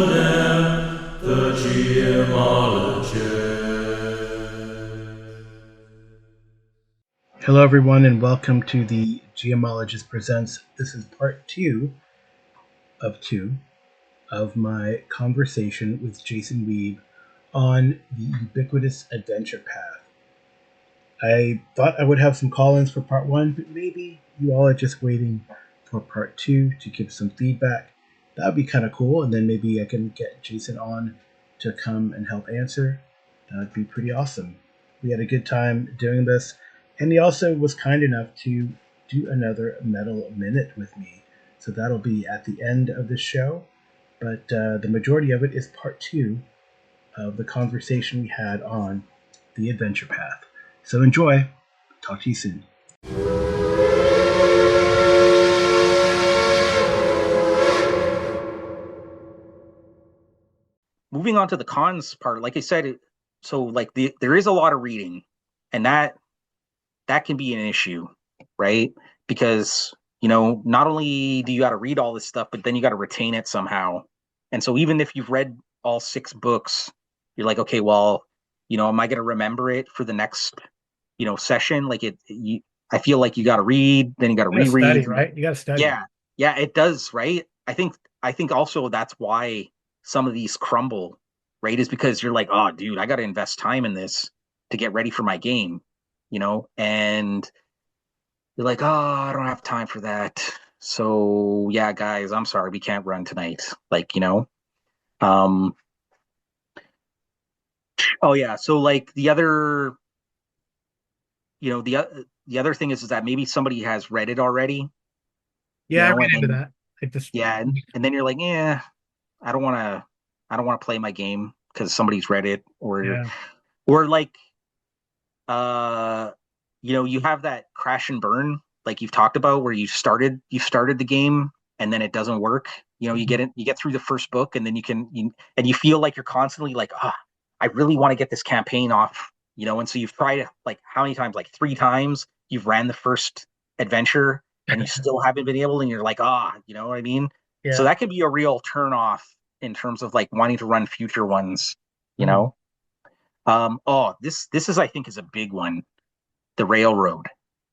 的的解马了解。Hello, everyone, and welcome to the Geomologist Presents. This is part two of my conversation with Jason Wiebe on the ubiquitous adventure path. I thought I would have some call-ins for part one, but maybe you all are just waiting for part two to give some feedback. That would be kind of cool, and then maybe I can get Jason on to come and help answer. That would be pretty awesome. We had a good time doing this, and he also was kind enough to do another Metal Minute with me. So that'll be at the end of the show, but the majority of it is part two of the conversation we had on the adventure path. So enjoy. Talk to you soon. Moving on to the cons part, like I said, there is a lot of reading, and that can be an issue, right? Because not only do you got to read all this stuff, but then you got to retain it somehow. And so even if you've read all 6 books, you're like, okay, well, am I going to remember it for the next session? I feel like you got to read, then you got to reread. Study, right? You got to study. Yeah, it does, right? I think also that's why some of these crumble, right? Is because you're like, oh, dude, I got to invest time in this to get ready for my game, and you're like, oh, I don't have time for that. So yeah, guys, I'm sorry, we can't run tonight. Um, oh yeah, so like the other, the other thing is that maybe somebody has read it already, Yeah, I and read into then that. I just and then you're like, yeah, I don't want to, play my game because somebody's read it, yeah. or like, uh, you have that crash and burn, like you've talked about, where you started the game and then it doesn't work. You get through the first book, and then and you feel like you're constantly like, I really want to get this campaign off, and so you've tried like how many times, like 3 times you've ran the first adventure and you still haven't been able, and you're like, you know what I mean? So Yeah. that could be a real turn off in terms of like wanting to run future ones, you Mhm. know? This is, I think, is a big one. The railroad.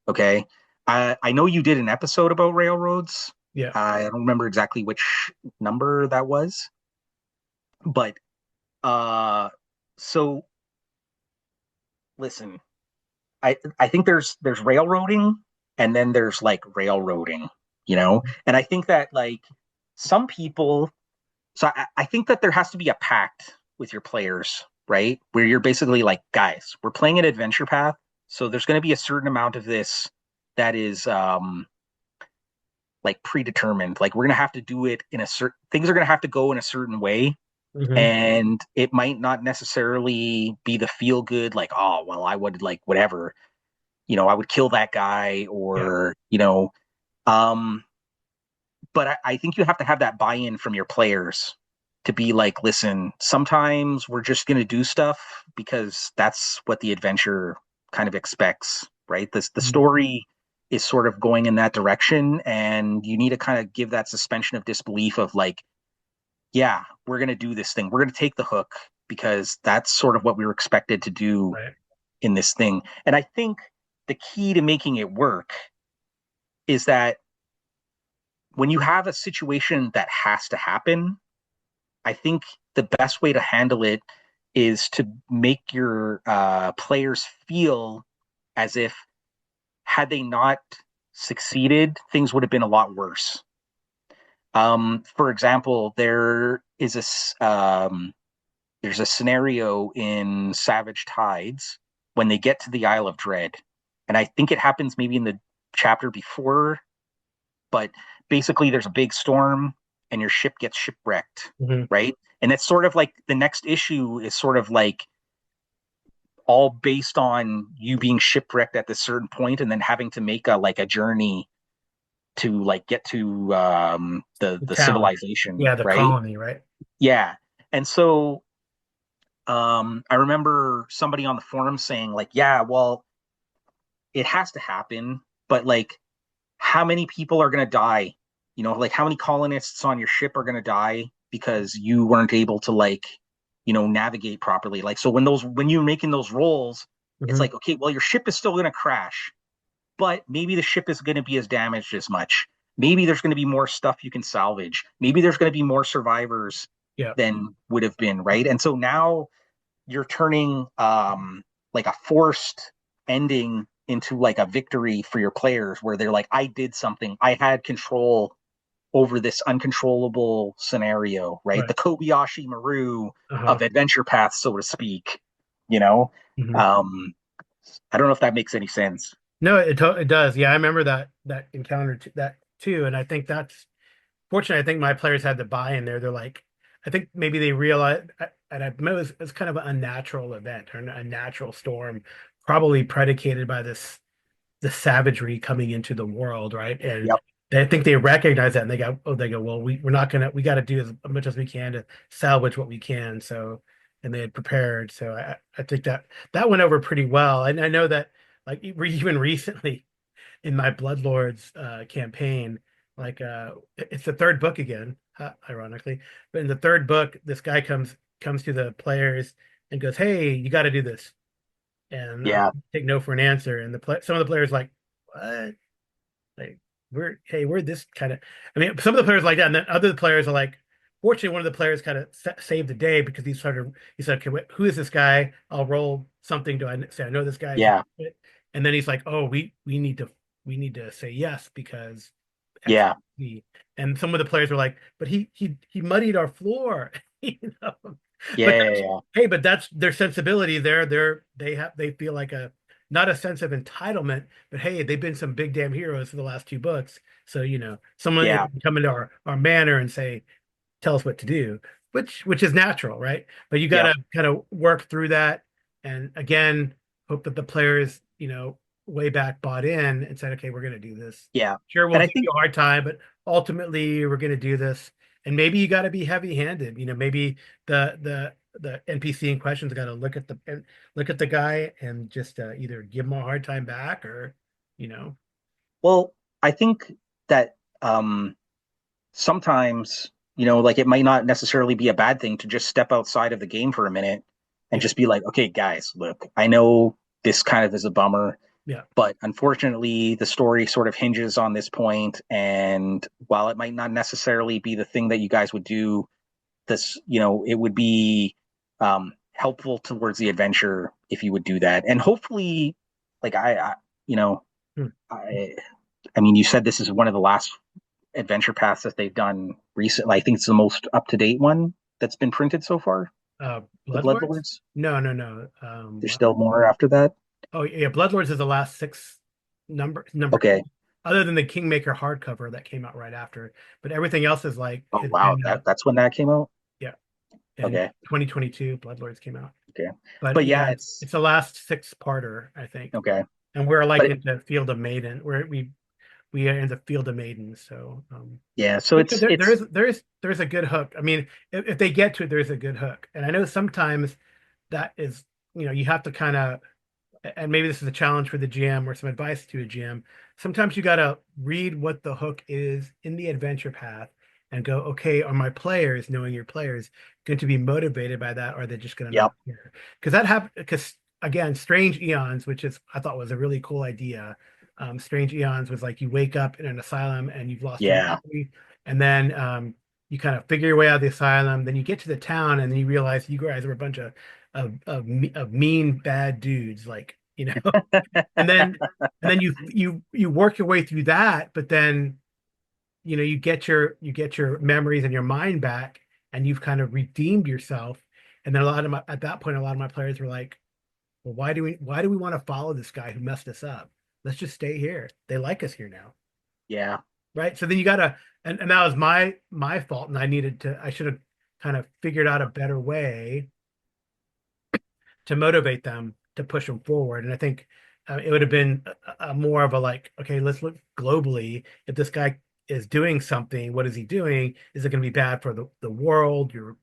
Okay. I know you did an episode about railroads. Yeah. I don't remember exactly which number that was, but uh, so listen, I think there's railroading, and then there's like railroading, and I think that like some people, I think that there has to be a pact with your players, right? Where you're basically like, guys, we're playing an adventure path, so there's going to be a certain amount of this that is like predetermined. Like we're going to have to do it in a certain, things are going to have to go in a certain way, Mhm. and it might not necessarily be the feel good, like, oh well, I would like whatever, I would kill that guy, Yeah. or um but I think you have to have that buy-in from your players to be like, listen, sometimes we're just going to do stuff because that's what the adventure kind of expects, right? The Mhm. story is sort of going in that direction, and you need to kind of give that suspension of disbelief of like, yeah, we're going to do this thing. We're going to take the hook because that's sort of what we were expected to do Right. in this thing. And I think the key to making it work is that when you have a situation that has to happen, I think the best way to handle it is to make your players feel as if, had they not succeeded, things would have been a lot worse. For example, there's a scenario in Savage Tides when they get to the Isle of Dread, and I think it happens maybe in the chapter before, but basically there's a big storm and your ship gets shipwrecked, Mhm. right? And it's sort of like the next issue is sort of like all based on you being shipwrecked at this certain point and then having to make a journey to like get to The the town. civilization, Yeah, the right? colony, right? Yeah. And so I remember somebody on the forum saying like, yeah, well, it has to happen, but like how many people are going to die? Like how many colonists on your ship are going to die? because you weren't able to like, navigate properly. Like, so when you're making those rolls, it's Mhm. like, okay, well, your ship is still going to crash, but maybe the ship is going to be as damaged as much. Maybe there's going to be more stuff you can salvage. Maybe there's going to be more survivors Yeah. than would have been, right? And so now you're turning like a forced ending into like a victory for your players where they're like, I did something. I had control over this uncontrollable scenario, right? Right. The Kobayashi Maru Uh-huh. of adventure paths, so to speak, you know? Mhm. Um, I don't know if that makes any sense. No, it does. Yeah, I remember that encounter that too, and I think that's fortunately. I think my players had the buy-in there. They're like, I think maybe they realized, and I it was kind of an unnatural event or a natural storm, probably predicated by the savagery coming into the world, right? And Yep. I think they recognize that, and they go, well, we're not gonna, we got to do as much as we can to salvage what we can. So, and they had prepared. So I think that went over pretty well. And I know that like even recently in my Bloodlords campaign, like it's the third book again, ironically, but in the third book, this guy comes to the players and goes, "Hey, you got to do this," and Yeah. take no for an answer. And some of the players like, "What? Like we're this kind of." I mean, some of the players like that, and then other players are like. Fortunately, one of the players kind of saved the day because he said, "Okay, who is this guy? I'll roll something. Do I say I know this guy?" Is Yeah. he and then he's like, "Oh, we need to say yes because X, Yeah. Y." And some of the players were like, "But he muddied our floor," you know. But Yeah. Yeah. hey, but that's their sensibility. They feel like a not a sense of entitlement, but hey, they've been some big damn heroes for the last two books. So someone Yeah. can come into our manor and say, tell us what to do, which is natural, right? But you got Yep. to kind of work through that, and again, hope that the players, way back bought in and said, okay, we're going to do this. Yeah. Sure, we'll And I give think, you a hard time, but ultimately, we're going to do this. And maybe you got to be heavy-handed. Maybe the NPC in question's got to look at the guy and just either give him a hard time back or, you know, well, I think that sometimes, like it might not necessarily be a bad thing to just step outside of the game for a minute and yeah, just be like, okay, guys, look, I know this kind of is a bummer, yeah, but unfortunately, the story sort of hinges on this point. And while it might not necessarily be the thing that you guys would do, it would be helpful towards the adventure if you would do that. And hopefully, like you know, hmm. I, I mean, you said this is one of the last adventure paths that they've done recently. I think it's the most up to date one that's been printed so far. The Bloodlords? Bloodlords. No, no, no. There's still more after that. Oh yeah, Bloodlords is the last six number Okay. other than the Kingmaker hardcover that came out right after, but everything else is like Oh it's wow, been that's when that came out. yeah, in Okay. 2022 Bloodlords came out. Okay. But But yeah, yeah, it's the last six-parter, I think. okay. And we're like But in the Field of Maiden, where we are in the Field of Maidens, so yeah, so but it's there's a good hook. I mean, if they get to it, there's a good hook. And I know sometimes that is, you have to kind of and maybe this is a challenge for the GM or some advice to a GM. Sometimes you got to read what the hook is in the adventure path and go, okay, are my players, knowing your players, going to be motivated by that, or are they just going to not yep. care? Because that happened. Because again, Strange Eons, which is I thought was a really cool idea. Strange Eons was like you wake up in an asylum and you've lost your Yeah. memory, and then you kind of figure your way out of the asylum. Then you get to the town, and then you realize you guys are a bunch of mean bad dudes, like and then you work your way through that, but then you get your memories and your mind back, and you've kind of redeemed yourself. And then at that point, a lot of my players were like, well, why do we want to follow this guy who messed us up? Let's just stay here. They like us here now, Yeah. right? So then you gotta, and that was my fault, and I should have kind of figured out a better way to motivate them to push them forward. And I think it would have been more of a like, okay, let's look globally. If this guy is doing something, what is he doing? Is it going to be bad for the world, your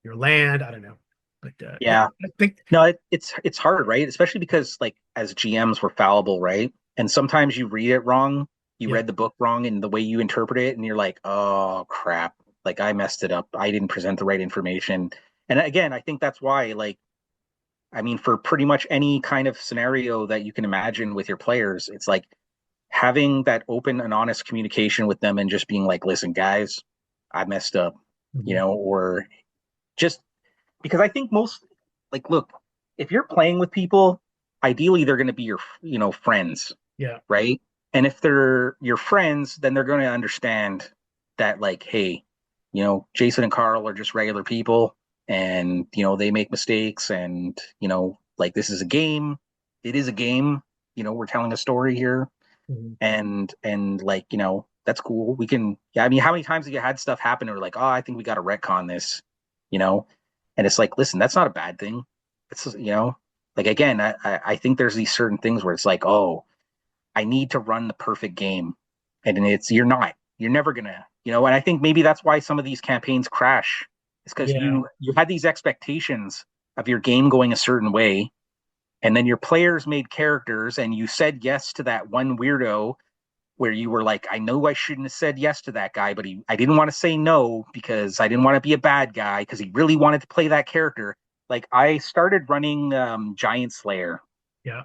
land? I don't know, but yeah, Yeah. I think No, it's hard, right? Especially because like as GMs we're fallible, right? And sometimes you read it wrong. You yeah, read the book wrong in the way you interpret it, and you're like, oh crap. like I messed it up. I didn't present the right information. And again, I think that's why, like, I mean, for pretty much any kind of scenario that you can imagine with your players, it's like having that open and honest communication with them and just being like, listen, guys, I messed up, you Mhm. know, or just because I think most, like, look, if you're playing with people, ideally they're going to be your, friends, Yeah. right? And if they're your friends, then they're going to understand that, like, hey, Jason and Carl are just regular people, and they make mistakes, and like this is a game. It is a game. We're telling a story here, Mhm. and like that's cool. We can. Yeah, I mean, how many times have you had stuff happen and we're like, oh, I think we got to retcon this, you know? And it's like, listen, that's not a bad thing. It's like again, I think there's these certain things where it's like, oh, I need to run the perfect game, and you're never gonna, And I think maybe that's why some of these campaigns crash. It's because Yeah. you had these expectations of your game going a certain way, and then your players made characters, and you said yes to that one weirdo where you were like, I know I shouldn't have said yes to that guy, but I didn't want to say no because I didn't want to be a bad guy because he really wanted to play that character. Like I started running Giant Slayer, Yeah.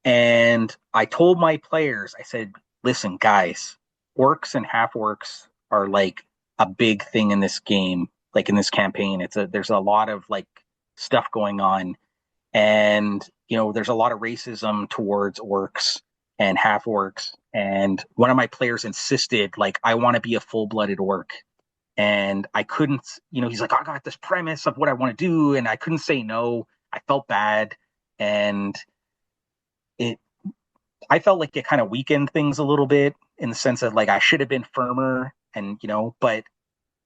and I told my players, I said, listen, guys, orcs and half orcs are like a big thing in this game, like in this campaign. There's a lot of like stuff going on, and there's a lot of racism towards orcs and half orcs. And one of my players insisted, like, I want to be a full-blooded orc, and I couldn't. He's like, I got this premise of what I want to do, and I couldn't say no. I felt bad, and it I felt like it kind of weakened things a little bit in the sense of like I should have been firmer, and but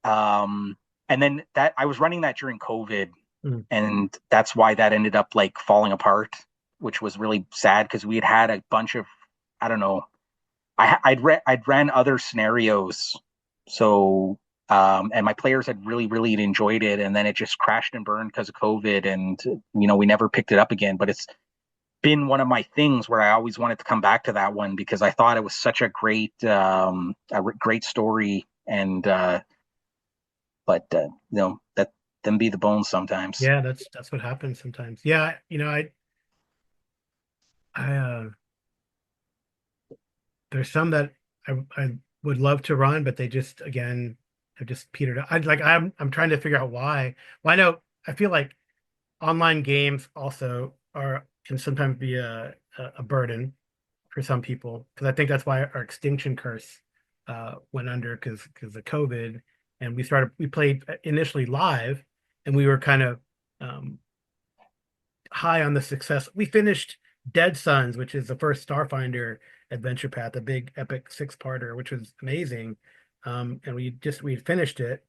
and then that I was running that during COVID, Mhm. and that's why that ended up like falling apart, which was really sad because we had a bunch of, I don't know, I'd ran other scenarios, so and my players had really enjoyed it, and then it just crashed and burned because of COVID, and we never picked it up again. But it's been one of my things where I always wanted to come back to that one because I thought it was such a great story, and but that them be the bones sometimes. Yeah, that's what happens sometimes. Yeah, I there's some that I would love to run, but they just again have just petered out. I'm trying to figure out why. Well, I feel like online games also are can sometimes be a burden for some people because I think that's why our extinction curse went under because of COVID, and we played initially live, and we were kind of um, high on the success. We finished Dead Suns, which is the first Starfinder adventure path, a big epic six-parter, which was amazing. And we finished it,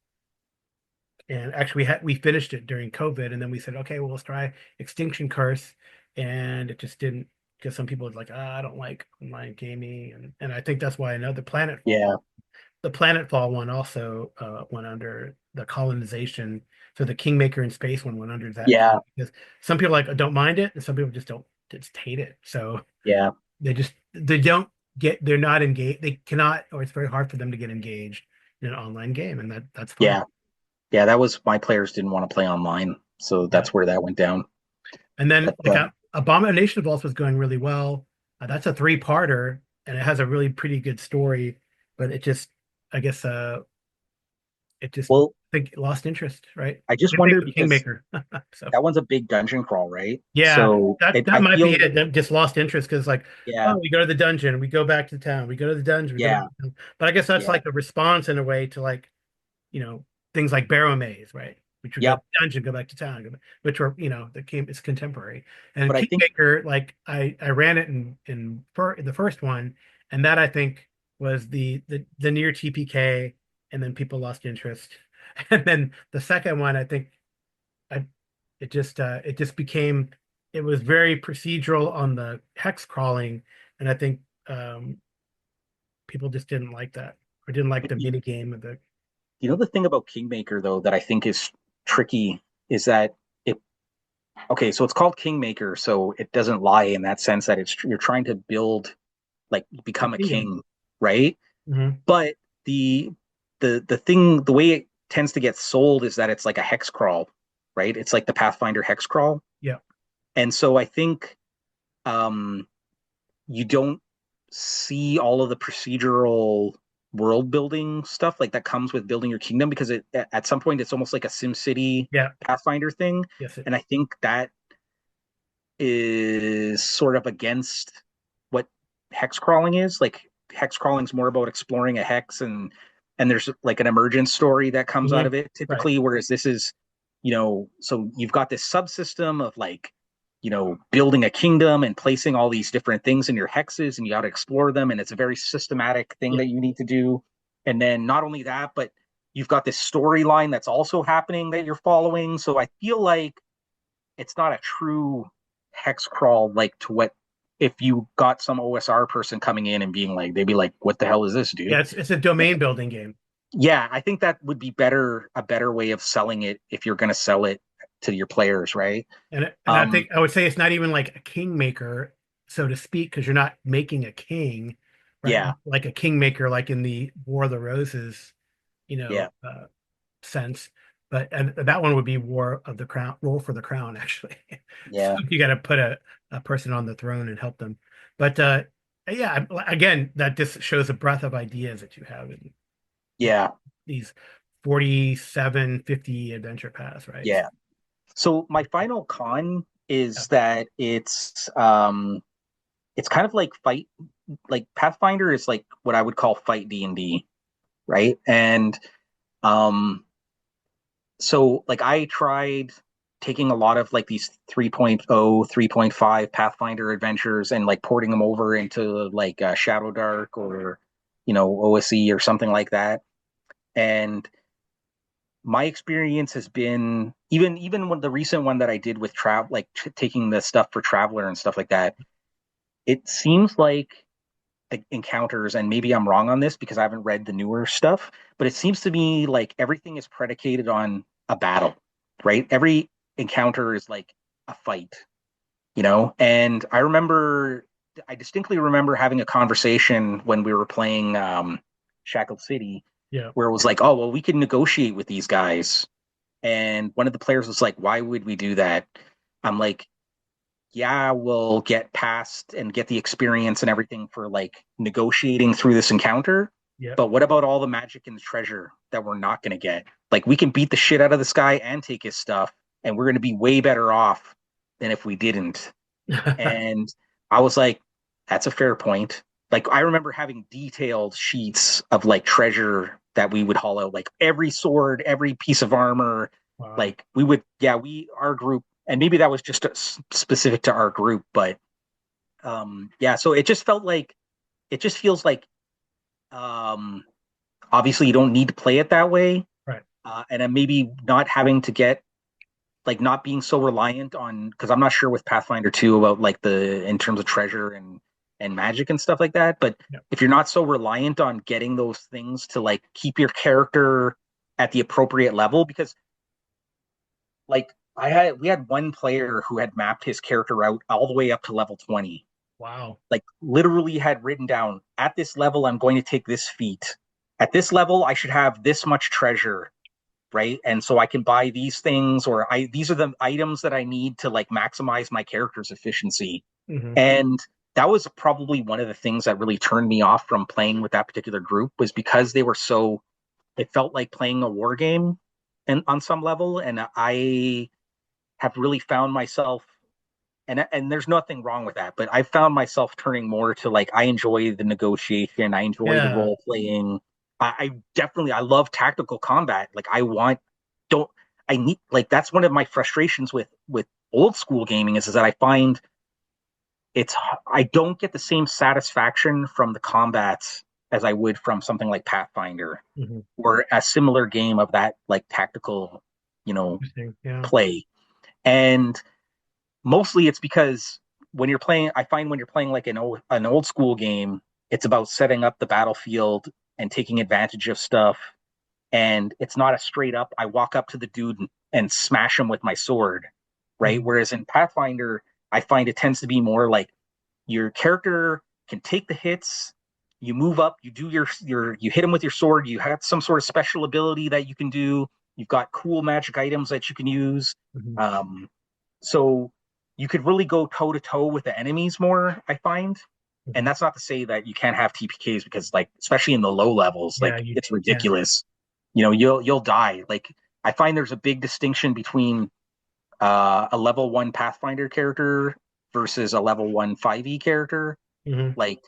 and actually we finished it during COVID, and then we said, okay, well let's try Extinction Curse, and it just didn't because some people was like, I don't like online gaming, and I think that's why another Yeah, the Planetfall one also went under the colonization. So the Kingmaker in Space one went under that too, yeah, because some people like don't mind it, and some people just hate it. So yeah, they don't get they're not engaged. They cannot, or it's very hard for them to get engaged in an online game, and that's fine. yeah, yeah. That was my players didn't want to play online, so Yeah. that's where that went down. And then But like Abomination of Vaults was going really well. That's a three-parter, and it has a really pretty good story, but it just I guess it just well, think lost interest, right? I just Same thing wonder with because Kingmaker. So that one's a big dungeon crawl, right? yeah, So that I might be feel, it. That just lost interest because like, yeah, oh, we go to the dungeon, we go back to town, we go to the dungeon, we go back yeah, to town. But I guess that's yeah, like a response in a way to like, things like Barrow Maze, right? Which would go to yep. the dungeon, go back to town, which were, the game is contemporary. And But I think Kingmaker, like I ran it in the first one, and that I think was the near TPK, and then people lost interest. And then the second one, I think I it just became it was very procedural on the hex crawling, and I think people just didn't like that or didn't like the mini game of the the thing about Kingmaker though that I think is tricky is that it okay, so it's called Kingmaker, so it doesn't lie in that sense that you're trying to build, like, the become a kingdom. king, right? Hmm. But the the way it tends to get sold is that it's like a hex crawl, right? It's like the Pathfinder hex crawl. Yeah. And so I think um, you don't see all of the procedural world building stuff like that comes with building your kingdom because at some point it's almost like a SimCity Yeah. Pathfinder thing. Yes. And I think that is sort of against what hex crawling is. Like hex crawling is more about exploring a hex and there's like an emergence story that comes out of it Right. typically, whereas this is, so you've got this subsystem of like, building a kingdom and placing all these different things in your hexes and you got to explore them. And it's a very systematic thing Yeah. that you need to do. And then not only that, but you've got this storyline that's also happening that you're following. So I feel like it's not a true hex crawl like to what if you got some OSR person coming in and being like, they'd be like, what the hell is this, dude? Yeah, it's a domain building game. Yeah, I think that would be a better way of selling it if you're going to sell it to your players, right? And I think I would say it's not even like a kingmaker, so to speak, because you're not making a king, right? Yeah. Like a kingmaker, like in the War of the Roses, Yeah. sense. But and that one would be War of the Crown, Roll for the Crown, actually. So Yeah. you got to put a person on the throne and help them. But yeah, again, that just shows the breadth of ideas that you have in Yeah. these 47, 50 adventure paths, right? Yeah. So my final con is that it's kind of like Pathfinder is like what I would call fight D&D, right? And so like I tried taking a lot of like these 3.0, 3.5 Pathfinder adventures and like porting them over into like Shadow Dark or OSE or something like that. And my experience has been even when the recent one that I did with like taking the stuff for Traveler and stuff like that, it seems like the encounters, and maybe I'm wrong on this because I haven't read the newer stuff, but it seems to me like everything is predicated on a battle, right? Every encounter is like a fight, And I distinctly remember having a conversation when we were playing Shackled City, Yeah. where it was like, oh, well, we can negotiate with these guys. And one of the players was like, why would we do that? I'm like, yeah, we'll get past and get the experience and everything for like negotiating through this encounter. Yeah. But what about all the magic and the treasure that we're not going to get? Like we can beat the shit out of this guy and take his stuff, and we're going to be way better off than if we didn't. And I was like, that's a fair point. Like I remember having detailed sheets of like treasure that we would haul out, like every sword, every piece of armor. Wow. Like we would, yeah, our group, and maybe that was just specific to our group, but yeah, so it just feels like obviously you don't need to play it that way, right? And then maybe not having to get like not being so reliant on, because I'm not sure with Pathfinder 2 about like in terms of treasure and magic and stuff like that, but if you're not so reliant on getting those things to like keep your character at the appropriate level, because like we had one player who had mapped his character out all the way up to level 20. Wow. Like literally had written down, at this level I'm going to take this feat, at this level I should have this much treasure, right? And so I can buy these things, or these are the items that I need to like maximize my character's efficiency. Mm-hmm. And that was probably one of the things that really turned me off from playing with that particular group, was because it felt like playing a war game and on some level. And I have really found myself, and there's nothing wrong with that, but I found myself turning more to like, I enjoy the negotiation, I enjoy the role playing. I love tactical combat. Like I need, like, that's one of my frustrations with old school gaming is that I find I don't get the same satisfaction from the combats as I would from something like Pathfinder, Mm-hmm. or a similar game of that like tactical, play. And mostly it's because I find when you're playing like an old school game, it's about setting up the battlefield and taking advantage of stuff. And it's not a straight up, I walk up to the dude and smash him with my sword, right? Mm-hmm. Whereas in Pathfinder, I find it tends to be more like your character can take the hits, you move up, you do you hit them with your sword, you have some sort of special ability that you can do. You've got cool magic items that you can use. Mhm. So you could really go toe to toe with the enemies more, I find. And Mhm. that's not to say that you can't have TPKs because like especially in the low levels, Yeah, like you it's can. ridiculous. You'll die. Like I find there's a big distinction between a level one Pathfinder character versus a level one 5e character. Mhm. Like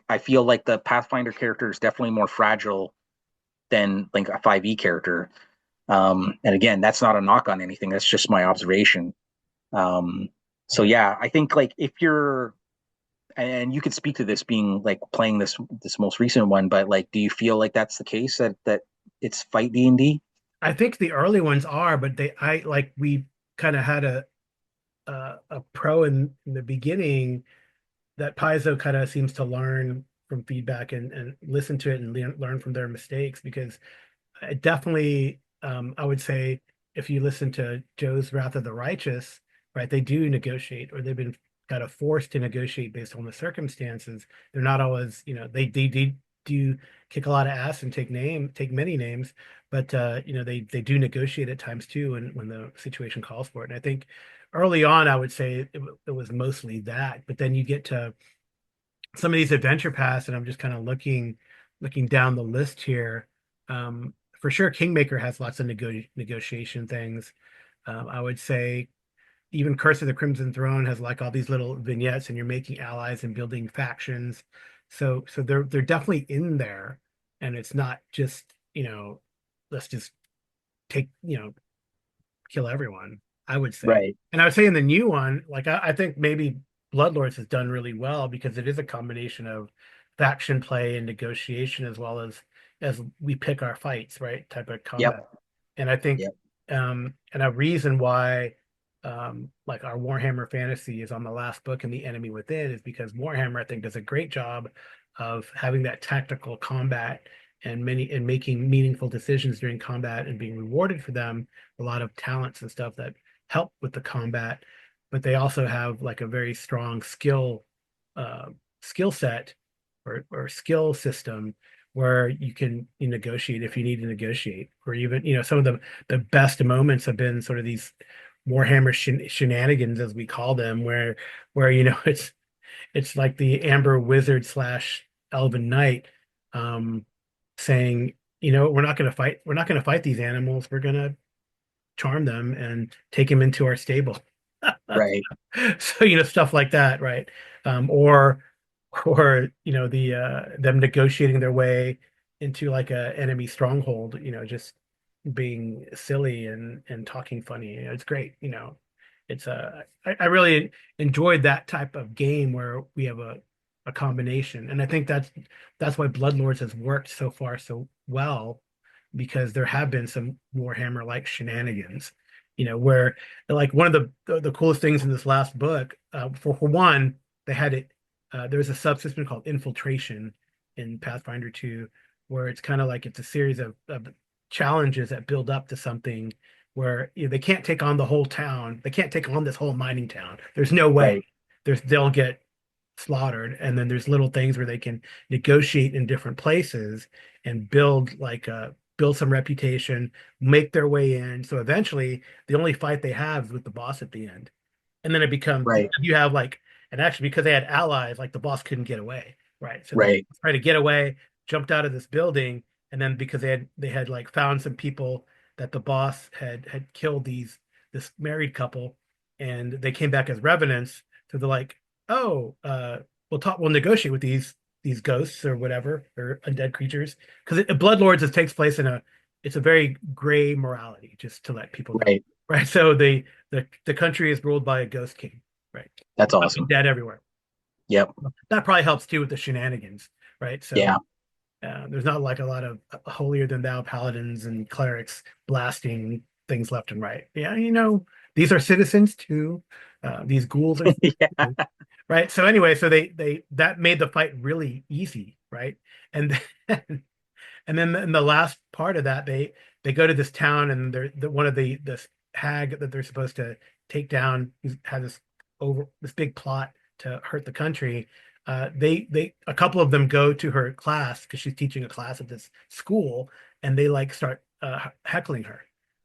I feel like the Pathfinder character is definitely more fragile than like a 5e character. And again, that's not a knock on anything. That's just my observation. Um, so yeah, I think like if you're and you could speak to this being like playing this most recent one, but like, do you feel like that's the case that it's fight D&D? I think the early ones are, but I like we kind of had a pro in the beginning that Paizo kind of seems to learn from feedback and listen to it and learn from their mistakes because it definitely I would say if you listen to Joe's Wrath of the Righteous, right, they do negotiate or they've been kind of forced to negotiate based on the circumstances. They're not always, they do kick a lot of ass and take many names, but they do negotiate at times too when the situation calls for it. And I think early on, I would say it was mostly that, but then you get to some of these adventure paths, and I'm just kind of looking down the list here. For sure, Kingmaker has lots of negotiation things. I would say even Curse of the Crimson Throne has like all these little vignettes, and you're making allies and building factions. So they're definitely in there, and it's not just let's just take kill everyone, I would say. Right. And I would say in the new one, like I think maybe Bloodlords has done really well because it is a combination of faction play and negotiation as we pick our fights, right? Type of Yep. combat. And I think Yep. and a reason why like our Warhammer Fantasy is on the last book and the Enemy Within is because Warhammer, I think, does a great job of having that tactical combat and making meaningful decisions during combat and being rewarded for them, a lot of talents and stuff that help with the combat, but they also have like a very strong uh, skill set or skill system where you negotiate if you need to negotiate, or even some of the best moments have been sort of these Warhammer shenanigans as we call them, where it's like the Amber Wizard slash Elven Knight saying, we're not going to fight these animals. We're going to charm them and take them into our stable. Right. So, stuff like that, right? Or the them negotiating their way into like a enemy stronghold, just being silly and talking funny. It's great. It's I really enjoyed that type of game where we have a combination. And I think that's why Bloodlords has worked so far so well, because there have been some Warhammer like shenanigans, where like one of the coolest things in this last book, for one, they had it. There's a subsystem called infiltration in Pathfinder 2, where it's kind of like it's a series of challenges that build up to something where they can't take on the whole town. They can't take on this whole mining town. There's no way. Right. They'll get slaughtered. And then there's little things where they can negotiate in different places and build some reputation, make their way in. So eventually, the only fight they have is with the boss at the end. And then it becomes Right. you have like, and actually because they had allies, like the boss couldn't get away, right? So they Right. tried to get away, jumped out of this building, and then because they had like found some people that the boss had killed this married couple, and they came back as revenants. So they're like, oh, we'll negotiate with these ghosts or whatever or undead creatures because Bloodlords it takes place it's a very gray morality, just to let people know, Right. right? So the country is ruled by a ghost king, right? That's Lots of awesome. dead everywhere. Yep. That probably helps too with the shenanigans, right? So Yeah. there's not like a lot of holier than thou paladins and clerics blasting things left and right. Yeah, these are citizens too. These ghouls are Yeah. citizens, right? So anyway, so they that made the fight really easy, right? And then, and then in the last part of that, they go to this town, and one of this hag that they're supposed to take down has this big plot to hurt the country. they a couple of them go to her class because she's teaching a class at this school, and they like start heckling her,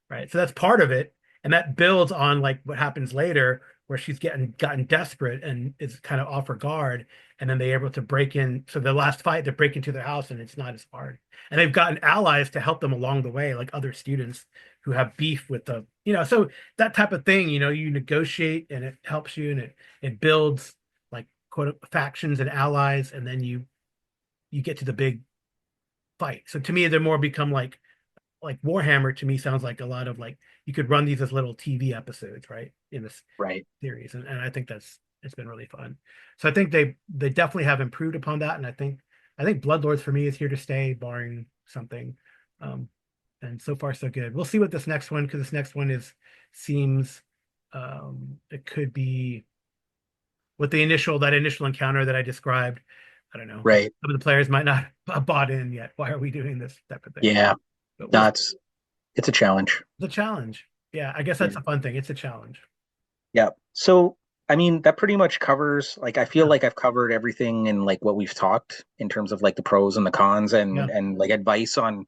right? So that's part of it, and that builds on like what happens later, where she's gotten desperate and is kind of off her guard, and then they're able to break in. So the last fight, they break into their house, and it's not as hard, and they've gotten allies to help them along the way, like other students who have beef with the, so that type of thing, you negotiate, and it helps you, and it builds like quote factions and allies, and then you get to the big fight. So to me, they're more become like Warhammer. To me, sounds like a lot of like you could run these as little TV episodes, right, in this Right. series, and I think it's been really fun. So I think they definitely have improved upon that, and I think Bloodlords for me is here to stay, barring something. And so far so good. We'll see what this next one, because this next one seems it could be with that initial encounter that I described. I don't know. Right. Some of the players might not have bought in yet. Why are we doing this type of thing? Yeah. But It's a challenge. the challenge. Yeah, I guess Yeah. that's a fun thing. It's a challenge. Yeah. So, I mean, that pretty much covers, like, I feel Yeah. like I've covered everything in like what we've talked in terms of like the pros and the cons Yeah. and like advice on,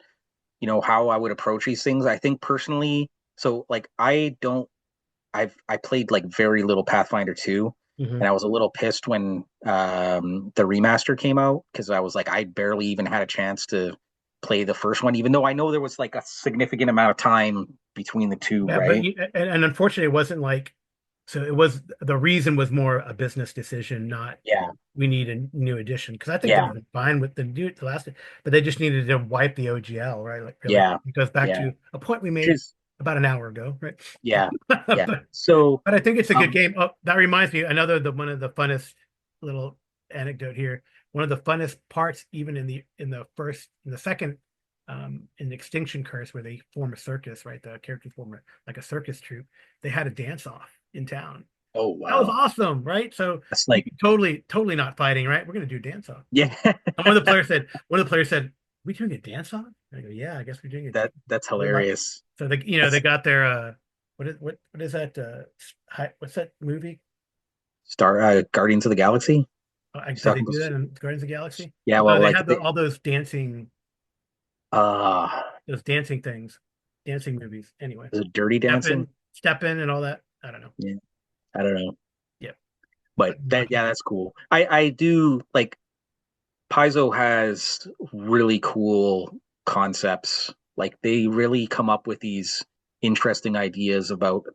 how I would approach these things. I think personally, so like I played like very little Pathfinder 2, Mhm. and I was a little pissed when the remaster came out, because I was like, I barely even had a chance to play the first one, even though I know there was like a significant amount of time between the two, Yeah, but right? and unfortunately, it wasn't like, so it was, the reason was more a business decision, not Yeah, we need a new edition, because I think they yeah, were fine with the last, but they just needed to wipe the OGL, right? Like really, yeah, it goes back yeah. to a point we Which made is, about an hour ago, right? yeah, yeah. But So, I think it's a good um, game. Oh, that reminds me, one of the funnest little anecdote here. One of the funnest parts, even in the second, in Extinction Curse, where they form a circus, right? The characters form like a circus troupe. They had a dance off in town. oh That was wow, awesome, right? So that's you like, could totally not fighting, right? We're gonna do a dance off. yeah, And one of the players said, "We doing a dance off?" And I go, "Yeah, I guess we're doing a dance." that's They like, hilarious. so they That's got their what is that what's that movie? Star Guardians of the Galaxy. You're Did they talking do about, that in Guardians of the Galaxy? yeah, No, well, they like had all uh, those dancing things, dancing movies. Anyway, is it Dirty Dancing? Step in, and all that. I don't know. Yeah, I don't know. Yeah, But but that, yeah, that's cool. I do like Paizo has really cool concepts. Like they really come up with these interesting ideas about,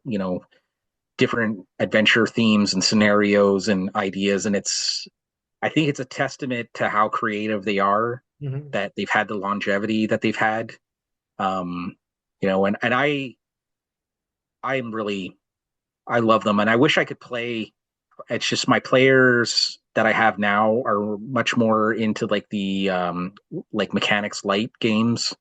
different adventure themes and scenarios and ideas. And I think it's a testament to how creative they are, mhm. that they've had the longevity that they've had. Um, and I'm really, I love them, and I wish I could play. It's just my players that I have now are much more into like the like mechanics light games,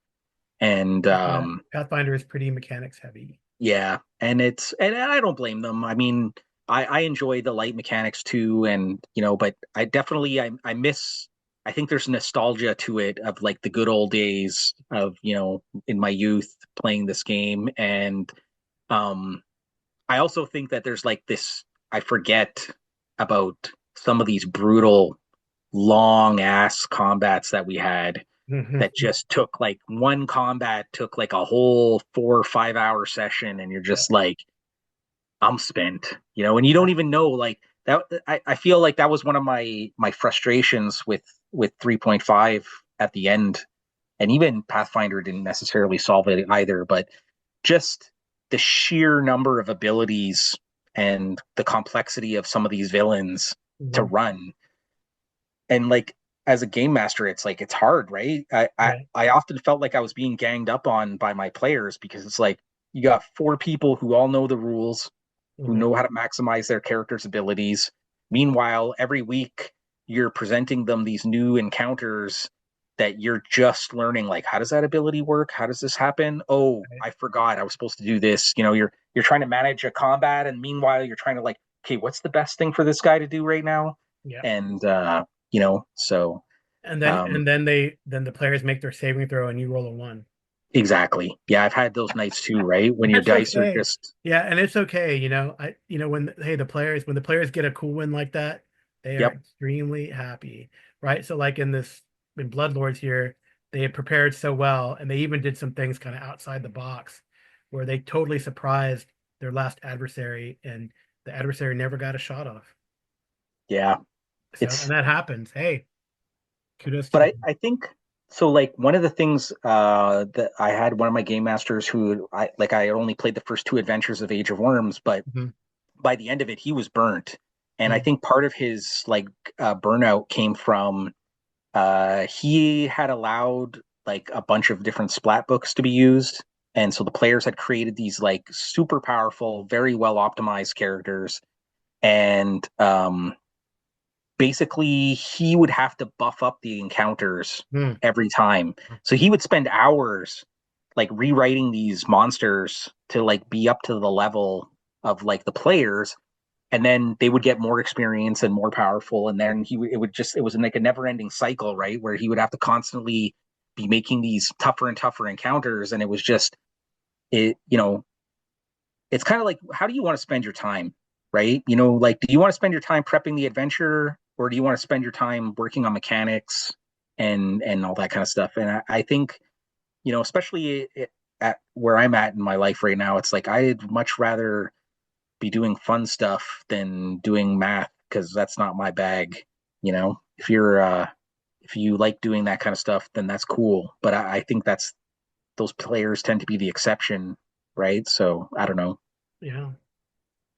and Yeah, Pathfinder is pretty mechanics heavy. yeah, and I don't blame them. I mean, I enjoy the light mechanics too, and but I definitely I miss. I think there's nostalgia to it of like the good old days of in my youth playing this game, and um I also think that there's like this, I forget about some of these brutal, long ass combats that we had, Mhm. that just took like one combat took like a whole 4 or 5 hour session, and you're Yeah, just like, I'm spent, and you don't even know like that. I feel like that was one of my frustrations with 3.5 at the end, and even Pathfinder didn't necessarily solve it either, but just the sheer number of abilities and the complexity of some of these villains to mhm. run. And like as a game master, it's like it's hard, right? I, I Yeah, I often felt like I was being ganged up on by my players, because it's like you got four people who all know the rules, who mhm. know how to maximize their characters' abilities. Meanwhile, every week you're presenting them these new encounters that you're just learning, like, how does that ability work? How does this happen? Oh, Right. I forgot I was supposed to do this. You're trying to manage a combat, and meanwhile you're trying to like, okay, what's the best thing for this guy to do right now? Yeah. And so And then um the players make their saving throw, and you roll a one. exactly. Yeah, I've had those nights too, right? When your That's dice are okay. just Yeah, and it's okay. When the players get a cool win like that, They are Yep. extremely happy, right? So like in Bloodlords here, they had prepared so well, and they even did some things kind of outside the box where they totally surprised their last adversary, and the adversary never got a shot off. Yeah. So, and It's that happens. Hey, kudos to but them. I think so. Like one of the things that I had one of my game masters who I only played the first two adventures of Age of Worms, but Mhm. by the end of it he was burnt, and I Mhm. think part of his like burnout came from he had allowed like a bunch of different splat books to be used, and so the players had created these like super powerful, very well optimized characters, and basically he would have to buff up the encounters Mhm. every time. So he would spend hours like rewriting these monsters to like be up to the level of like the players, and then they would get more experience and more powerful, and then it was like a never ending cycle, right, where he would have to constantly be making these tougher and tougher encounters, and it was just it you know it's kind of like, how do you want to spend your time, right? Like, do you want to spend your time prepping the adventure, or do you want to spend your time working on mechanics and all that kind of stuff? And I think, especially at where I'm at in my life right now, it's like I'd much rather be doing fun stuff than doing math, because that's not my bag. If you like doing that kind of stuff, then that's cool. But I think those players tend to be the exception, right? So I don't know. Yeah.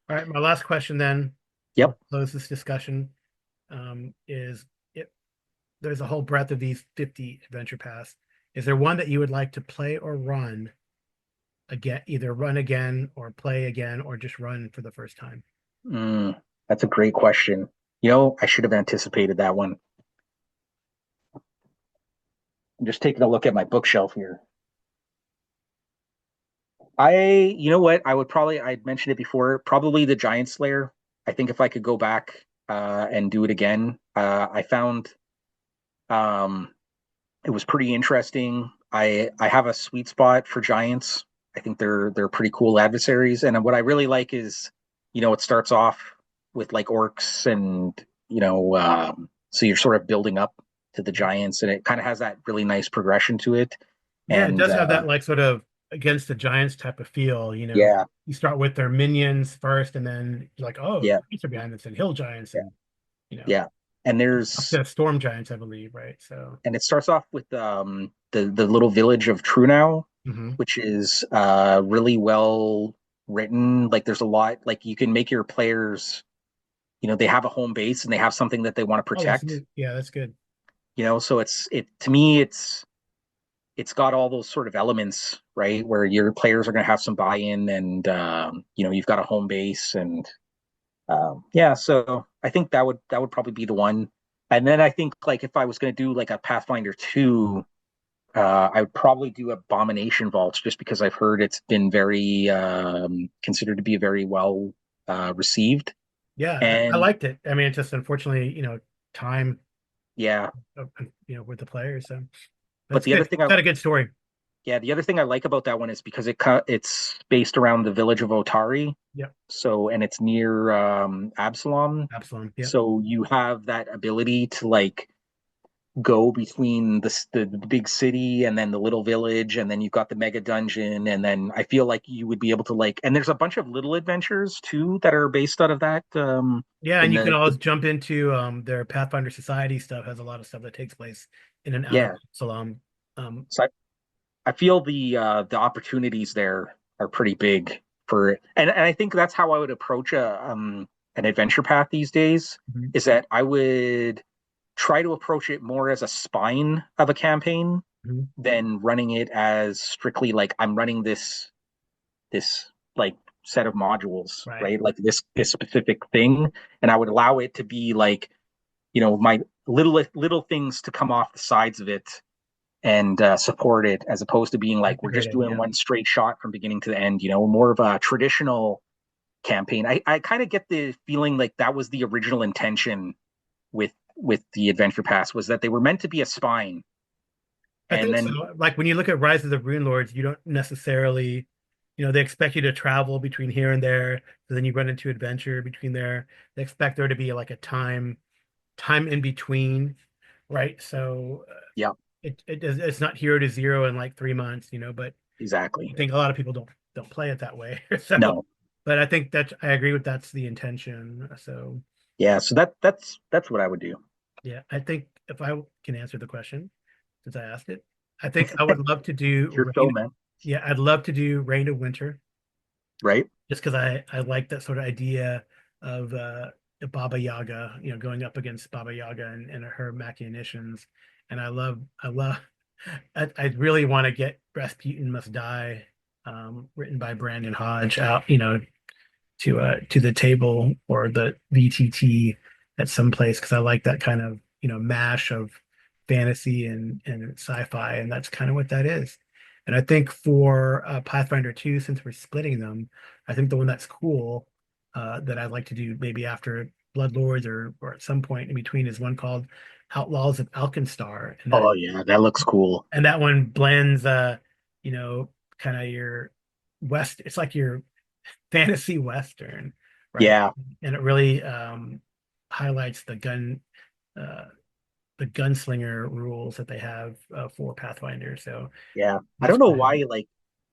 All right. My last question then, Yep. we'll close this discussion, is it, there's a whole breadth of these 50 adventure paths. Is there one that you would like to play or run again, either run again or play again, or just run for the first time? That's a great question. I should have anticipated that one. I'm just taking a look at my bookshelf here. You know what? I'd mentioned it before, probably the Giant Slayer. I think if I could go back and do it again, I found um, it was pretty interesting. I have a sweet spot for giants. I think they're pretty cool adversaries, and what I really like is, it starts off with like orcs, and so you're sort of building up to the giants, and it kind of has that really nice progression to it. Yeah, it And does have that like sort of against the giants type of feel. yeah, You start with their minions first, and then you're like, oh, yeah, giants are behind this, and hill giants, yeah, and yeah. And up there's to storm giants, I believe, right? So, and it starts off with the little village of Trunau, mhm. which is really well written. Like there's a lot, like you can make your players, they have a home base and they have something that they want to Oh, that's protect. neat. Yeah, that's good. So it to me it's got all those sort of elements, right, where your players are going to have some buy-in, and you've got a home base, and yeah. So I think that would probably be the one. And then I think like if I was going to do like a Pathfinder 2, I would probably do Abomination Vaults, just because I've heard it's been very considered to be very well received. Yeah, I And liked it. I mean, it's just unfortunately, time, yeah, with the players. So but that's good. It's got a good story. the other thing I like about that one is because it's based around the village of Otari. Yep. So, and it's near Absalom. Absalom. Yep. So you have that ability to like go between the big city and then the little village, and then you've got the mega dungeon, and then I feel like you would be able to like, and there's a bunch of little adventures too that are based out of that. Yeah, and In you can the always jump into their Pathfinder Society stuff has a lot of stuff that takes place in and out of Yeah, Absalom. Um, so I feel the opportunities there are pretty big for, and I think that's how I would approach an adventure path these days. Mhm. Is that I would try to approach it more as a spine of a campaign Mhm. than running it as strictly like I'm running this like set of modules, Right. right? Like this specific thing, and I would allow it to be like, my little things to come off the sides of it and support it, as opposed to being That's like a we're great just doing idea. one straight shot from beginning to the end. More of a traditional campaign. I kind of get the feeling like that was the original intention with the adventure pass, was that they were meant to be a spine, I and think so. then Like when you look at Rise of the Rune Lords, you don't necessarily, they expect you to travel between here and there. So then you run into adventure between there. They expect there to be like a time, time in between, right? So Yeah, it's not hero to zero in like 3 months, but I exactly. think a lot of people don't play it that way. So, No. but I think that I agree with that's the intention. So Yeah, so that's what I would do. yeah, I think if I can answer the question since I asked it, I think I would love to do It's your show, rain. man. Yeah, I'd love to do Rain of Winter Right? just because I like that sort of idea of Baba Yaga, going up against Baba Yaga and her machinations. And I really want to get Rasputin Must Die, written by Brandon Hodge out, to the table or the VTT at some place because I like that kind of mash of fantasy and sci-fi, and that's kind of what that is. And I think for Pathfinder 2, since we're splitting them, I think the one that's cool that I'd like to do maybe after Bloodlords or at some point in between is one called Outlaws of Alkenstar, and that Oh yeah, that looks cool. and that one blends you know, kind of your West. It's like your fantasy Western, right? Yeah, And it really highlights uh, the gunslinger rules that they have for Pathfinder. So yeah. I that's don't know why, why, like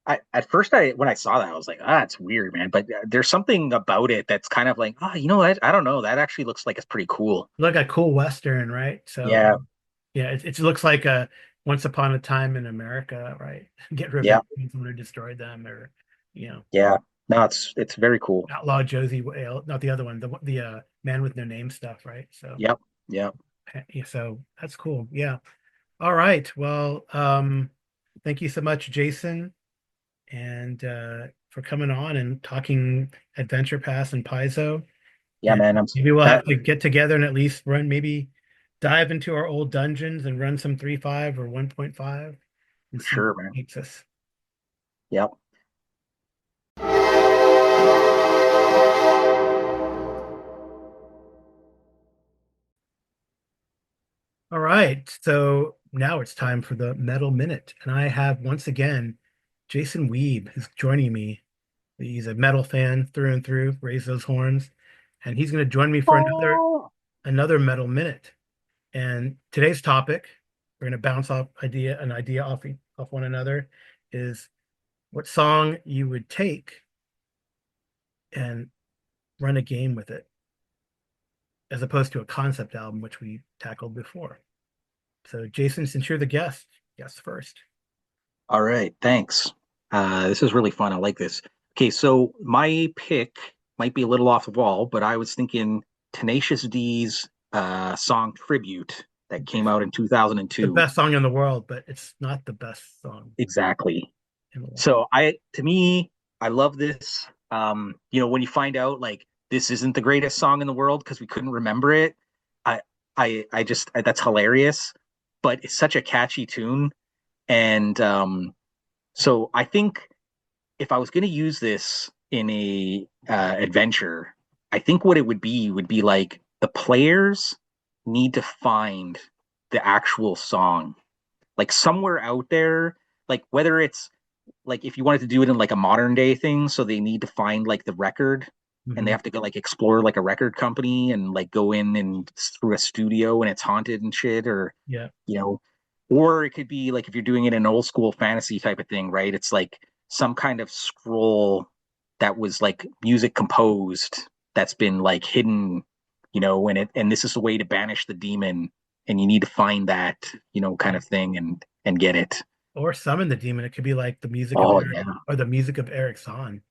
I at first I when I saw that I was like, ah, it's weird, man. But there's something about it that's kind of like, you know what? I don't know. That actually looks like it's pretty cool. look a cool Western, right? So Yeah, yeah, it looks like a Once Upon a Time in America, right? Get yeah, revenge on someone who destroyed them, or you know, yeah. No, it's very cool. Outlaw Josie Whale, not the other one, the Man with No Name stuff, right? So Yep, yep. yeah, so that's cool. Yeah. All right. Well, thank you so much, Jason, and for coming on and talking Adventure Pass and Paizo. Yeah, And man. maybe we'll That have to get together and at least maybe dive into our old dungeons and run some 3.5 or 1.5 and for see what sure, man. takes us. Yep. All right. So now it's time for the Metal Minute. And I have once again Jason Wiebe who's joining me. He's a metal fan through and through, raise those horns. And he's going to join me for Oh, another Metal Minute. And today's topic, we're going to bounce off an idea off one another, is what song you would take and run a game with it, as opposed to a concept album, which we tackled before. So, Jason, since you're the guest first. all right. Thanks. This is really fun. I like this. Okay, so my pick might be a little off the wall, but I was thinking Tenacious D's song Tribute that came out in The 2002. best song in the world, but it's not the best song Exactly. in the world. So to me, I love this. When you find out like this isn't the greatest song in the world because we couldn't remember it, I, that's hilarious. But it's such a catchy tune, and so I think if I was going to use this in a adventure, I think what it would be like the players need to find the actual song, like somewhere out there, like whether it's like if you wanted to do it in like a modern day thing, so they need to find like the record and they Mhm. have to go like explore like a record company and like go in and through a studio and it's haunted and shit, or Yeah. you know, or it could be like if you're doing it in an old school fantasy type of thing, right? It's like some kind of scroll that was like music composed that's been like hidden, and this is a way to banish the demon, and you need to find that, kind of thing and get it. Or summon the demon. It could be like the music of Oh Eric yeah. or the music of Eric Zahn.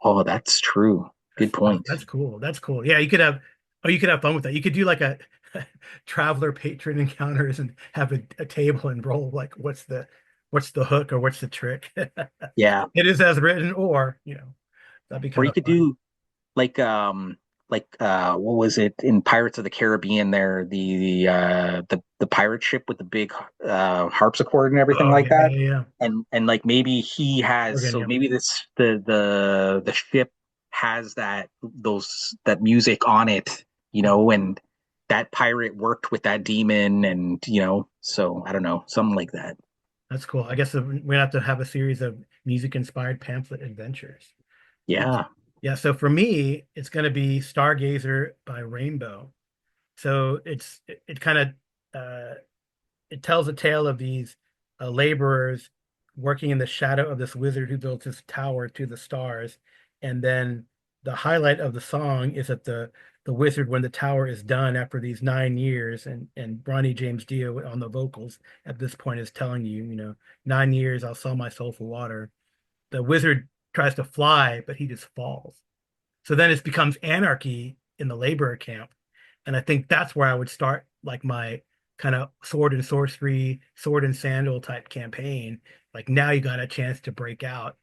Oh, that's true. Good point. That's cool. That's cool. Yeah, you could have fun with that. You could do like a traveler patron encounters and have a table and roll like what's the hook or what's the trick. Yeah. It is as written, or that'd be Or kind you of could fun. do like what was it in Pirates of the Caribbean there, the pirate ship with the big harpsichord and everything Oh like yeah, that. yeah, yeah. And like maybe he has, Organ, so yeah. maybe this the ship has that music on it, and that pirate worked with that demon, and so I don't know, something like that. That's cool. I guess we have to have a series of music-inspired pamphlet adventures. Yeah. Yeah. Yeah. So for me, it's going to be Stargazer by Rainbow. So it kind of it tells a tale of these laborers working in the shadow of this wizard who built this tower to the stars. And then the highlight of the song is that the wizard, when the tower is done after these 9 years, and Ronnie James Dio on the vocals at this point is telling you, 9 years, I'll sell my soul for water. The wizard tries to fly, but he just falls. So then it becomes anarchy in the laborer camp. And I think that's where I would start like my kind of sword and sorcery, sword and sandal type campaign. Like now you got a chance to break out,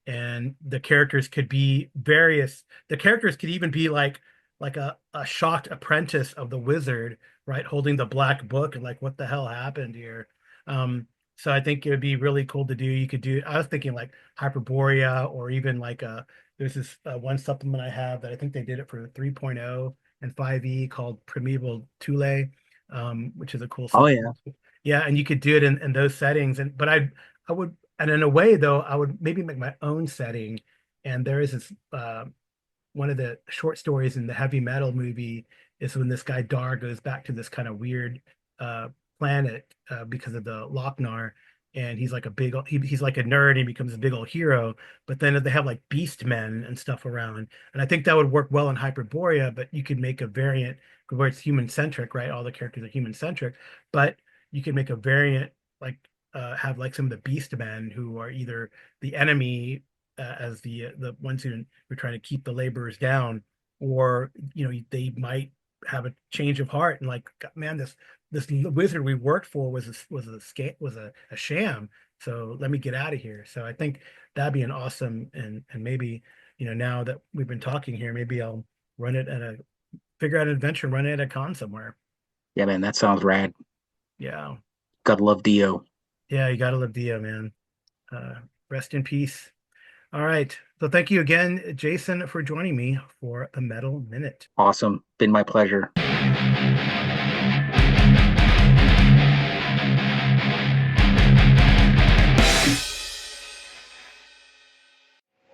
and the characters could be various. The characters could even be like a shocked apprentice of the wizard, right, holding the black book and like what the hell happened here. So I think it would be really cool to do. You could do, I was thinking like Hyperborea, or even like there's this one supplement I have that I think they did it for 3.0 and 5e called Primeval Thule, which is a cool Oh yeah. supplement. Yeah, and you could do it in those settings. But I would, and in a way though, I would maybe make my own setting. And there is this one of the short stories in the heavy metal movie is when this guy Dar goes back to this kind of weird uh, planet because of the Lochnar, and he's like he's like a nerd and he becomes a big old hero. But then they have like beast men and stuff around, and I think that would work well in Hyperborea. But you could make a variant where it's human centric, right? All the characters are human centric, but you could make a variant like have like some of the beast men who are either the enemy as the ones who are trying to keep the laborers down, or they might have a change of heart and like, man, this wizard we worked for was a sham. So let me get out of here. So I think that'd be an awesome, and maybe now that we've been talking here, maybe I'll run it at a figure out an adventure, run it at a con somewhere. Yeah, man, that sounds rad. Yeah, Gotta love Dio. yeah, you gotta live Dia, man. Uh, Rest in peace. All right. So thank you again, Jason, for joining me for the Metal Minute. Awesome. Been my pleasure.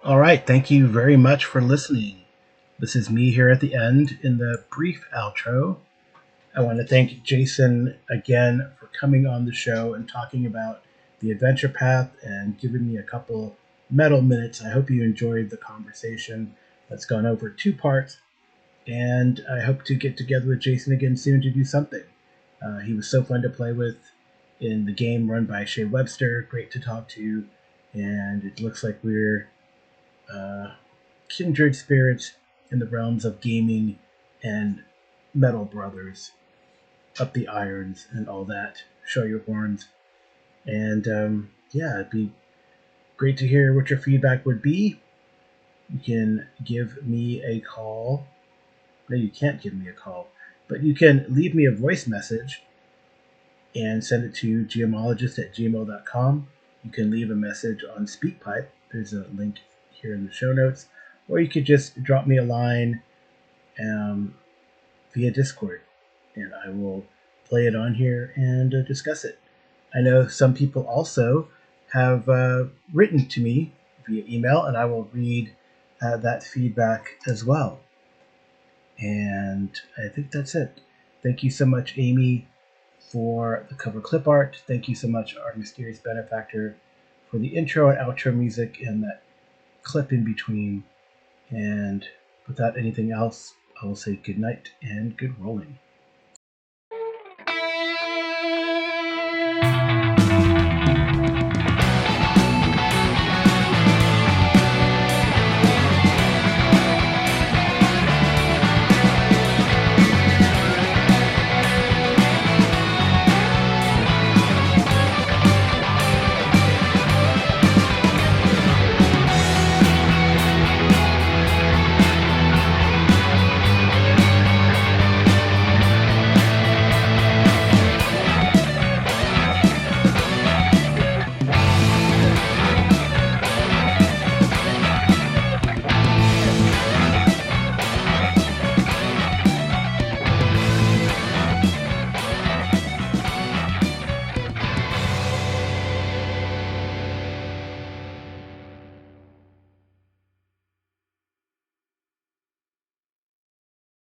All right. Thank you very much for listening. This is me here at the end in the brief outro. I want to thank Jason again for coming on the show and talking about the adventure path and giving me a couple metal minutes. I hope you enjoyed the conversation that's gone over 2 parts, and I hope to get together with Jason again soon to do something. He was so fun to play with in the game run by Shea Webster, great to talk to, and it looks like we're kindred spirits in the realms of gaming and metal brothers. Up the irons and all that. Show your horns. And yeah, it'd be great to hear what your feedback would be. You can give me a call. No, you can't give me a call, but you can leave me a voice message and send it to geomologist@gmail.com. You can leave a message on SpeakPipe. There's a link here in the show notes. Or you could just drop me a line via Discord, and I will play it on here and discuss it. I know some people also have written to me via email, and I will read that feedback as well. And I think that's it. Thank you so much, Amy, for the cover clip art. Thank you so much, our mysterious benefactor, for the intro and outro music and that clip in between. And without anything else, I will say good night and good rolling.